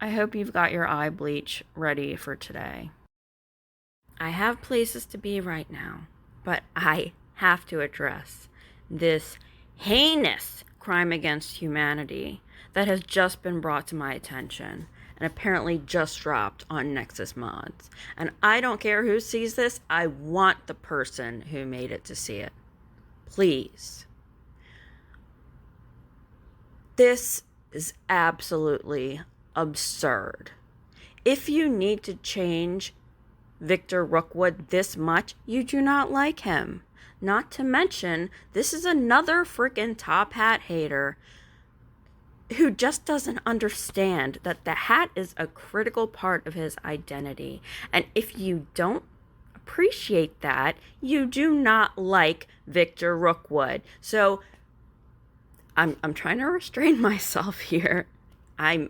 I hope you've got your eye bleach ready for today. I have places to be right now, but I have to address this heinous crime against humanity that has just been brought to my attention and apparently just dropped on Nexus Mods. And I don't care who sees this, I want the person who made it to see it. Please. This is absolutely absurd. If you need to change Victor Rookwood this much, you do not like him. Not to mention, this is another freaking top hat hater who just doesn't understand that the hat is a critical part of his identity. And if you don't appreciate that, you do not like Victor Rookwood. So I'm trying to restrain myself here. I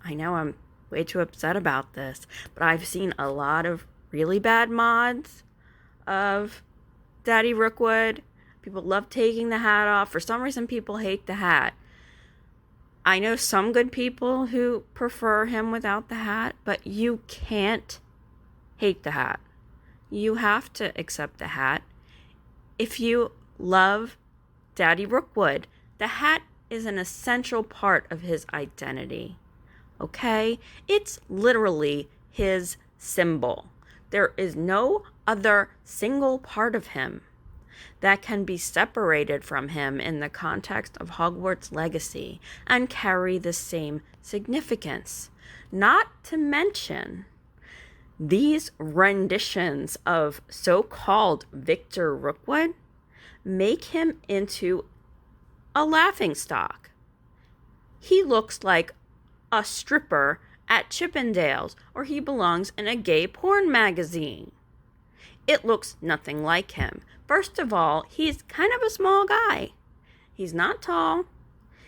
know I'm way too upset about this, but I've seen a lot of really bad mods of Daddy Rookwood. People love taking the hat off. For some reason, people hate the hat. I know some good people who prefer him without the hat, but you can't hate the hat. You have to accept the hat. If you love Daddy Rookwood, the hat is an essential part of his identity. Okay? It's literally his symbol. There is no other single part of him that can be separated from him in the context of Hogwarts legacy and carry the same significance. Not to mention, these renditions of so-called Victor Rookwood make him into a laughingstock. He looks like a stripper at Chippendales, or he belongs in a gay porn magazine. It looks nothing like him. First of all, he's kind of a small guy. He's not tall.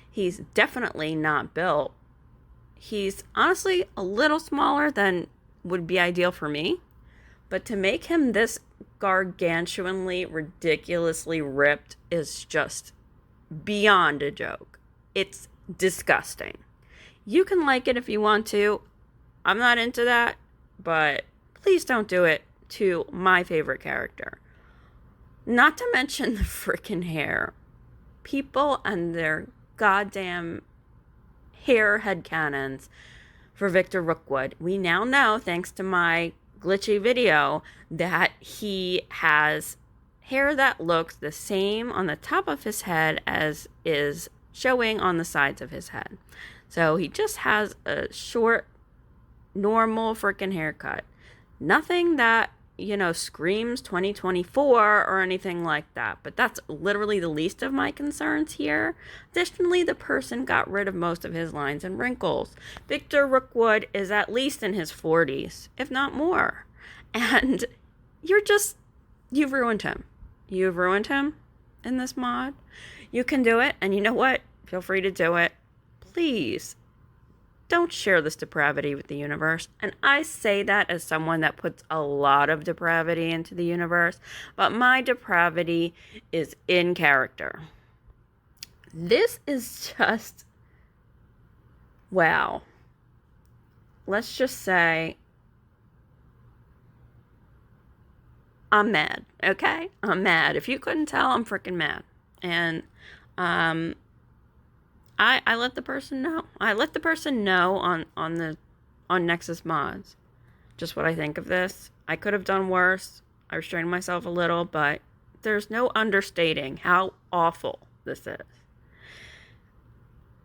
He's definitely not built. He's honestly a little smaller than would be ideal for me. But to make him this gargantuanly, ridiculously ripped is just beyond a joke. It's disgusting. You can like it if you want to. I'm not into that, but please don't do it to my favorite character. Not to mention the freaking hair. People and their goddamn hair headcanons for Victor Rookwood. We now know, thanks to my glitchy video, that he has hair that looks the same on the top of his head as is showing on the sides of his head. So he just has a short, normal freaking haircut. Nothing that, screams 2024 or anything like that. But that's literally the least of my concerns here. Additionally, the person got rid of most of his lines and wrinkles. Victor Rookwood is at least in his 40s, if not more. And you've ruined him. You've ruined him in this mod. You can do it, and you know what? Feel free to do it. Please don't share this depravity with the universe. And I say that as someone that puts a lot of depravity into the universe, but my depravity is in character. This is just, wow. Let's just say I'm mad, okay? I'm mad. If you couldn't tell, I'm freaking mad. And I let the person know. I let the person know on Nexus Mods just what I think of this. I could have done worse. I restrained myself a little, but there's no understating how awful this is.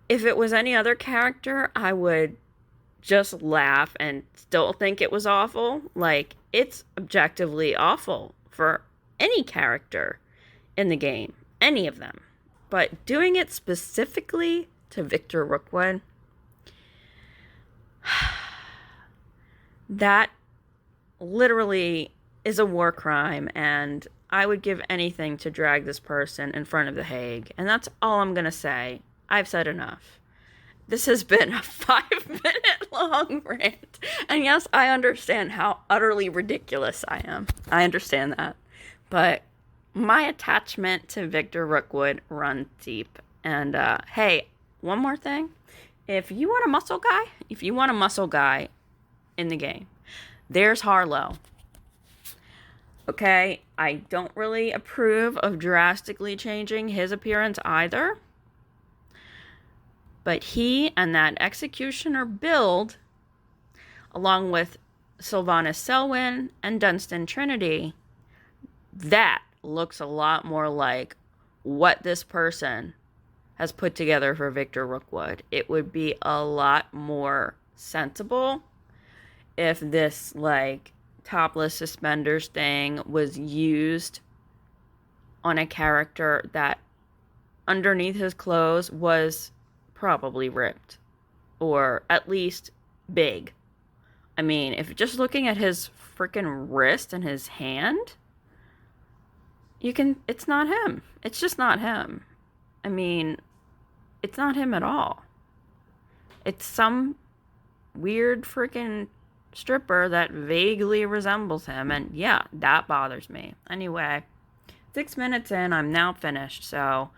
If it was any other character, I would just laugh and still think it was awful. Like, it's objectively awful for any character in the game. Any of them. But doing it specifically to Victor Rookwood, that literally is a war crime, and I would give anything to drag this person in front of the Hague. And that's all I'm going to say. I've said enough. This has been a 5-minute long rant. And yes, I understand how utterly ridiculous I am. I understand that. But my attachment to Victor Rookwood runs deep. And hey, one more thing. If you want a muscle guy in the game, there's Harlow. Okay, I don't really approve of drastically changing his appearance either. But he and that Executioner build, along with Sylvanas Selwyn and Dunstan Trinity, that looks a lot more like what this person has put together for Victor Rookwood. It would be a lot more sensible if this, like, topless suspenders thing was used on a character that underneath his clothes was probably ripped, or at least big. I mean, if just looking at his freaking wrist and his hand, it's not him. It's just not him. I mean, it's not him at all. It's some weird freaking stripper that vaguely resembles him, and yeah, that bothers me. Anyway, 6 minutes in, I'm now finished, so